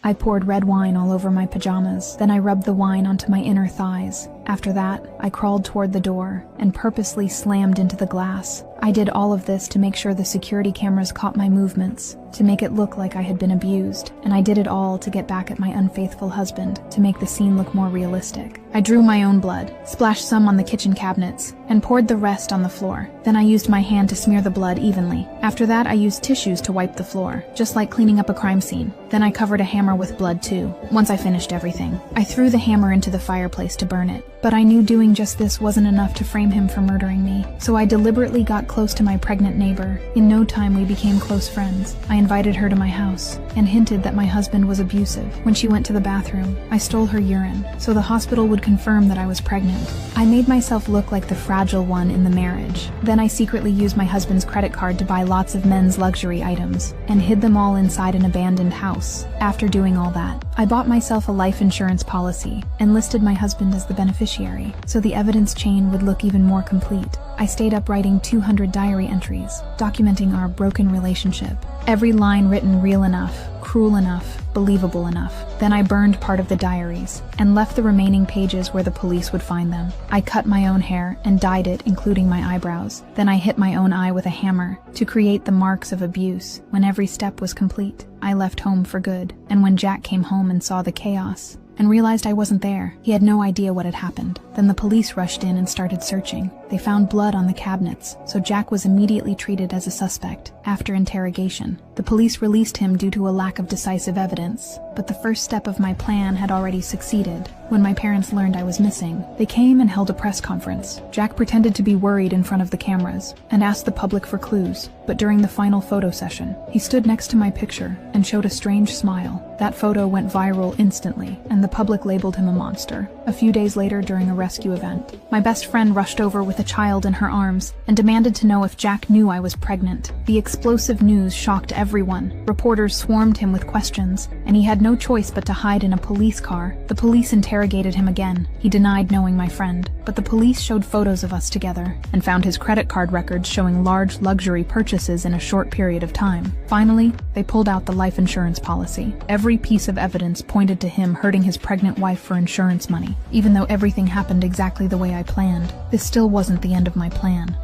I poured red wine all over my pajamas, then I rubbed the wine onto my inner thighs. After that, I crawled toward the door and purposely slammed into the glass. I did all of this to make sure the security cameras caught my movements, to make it look like I had been abused, and I did it all to get back at my unfaithful husband, to make the scene look more realistic. I drew my own blood, splashed some on the kitchen cabinets, and poured the rest on the floor. Then I used my hand to smear the blood evenly. After that, I used tissues to wipe the floor, just like cleaning up a crime scene. Then I covered a hammer with blood too. Once I finished everything, I threw the hammer into the fireplace to burn it. But I knew doing just this wasn't enough to frame him for murdering me, so I deliberately got close to my pregnant neighbor. In no time, we became close friends. I invited her to my house and hinted that my husband was abusive. When she went to the bathroom, I stole her urine, so the hospital would confirm that I was pregnant. I made myself look like the fragile one in the marriage. Then I secretly used my husband's credit card to buy lots of men's luxury items and hid them all inside an abandoned house. After doing all that, I bought myself a life insurance policy and listed my husband as the beneficiary, so the evidence chain would look even more complete. I stayed up writing 200 diary entries, documenting our broken relationship. Every line written real enough, cruel enough, believable enough. Then I burned part of the diaries and left the remaining pages where the police would find them. I cut my own hair and dyed it, including my eyebrows. Then I hit my own eye with a hammer to create the marks of abuse. When every step was complete, I left home for good. And when Jack came home and saw the chaos and realized I wasn't there, he had no idea what had happened. Then the police rushed in and started searching. They found blood on the cabinets, so Jack was immediately treated as a suspect. After interrogation, the police released him due to a lack of decisive evidence. But the first step of my plan had already succeeded. When my parents learned I was missing, they came and held a press conference. Jack pretended to be worried in front of the cameras and asked the public for clues. But during the final photo session, he stood next to my picture and showed a strange smile. That photo went viral instantly, and the public labeled him a monster. A few days later, during a rescue event, my best friend rushed over with a child in her arms and demanded to know if Jack knew I was pregnant. The explosive news shocked everyone. Reporters swarmed him with questions, and he had no choice but to hide in a police car. The police interrogated him again. He denied knowing my friend, but the police showed photos of us together and found his credit card records showing large luxury purchases in a short period of time. Finally, they pulled out the life insurance policy. Every piece of evidence pointed to him hurting his pregnant wife for insurance money. Even though everything happened exactly the way I planned, this still wasn't the end of my plan.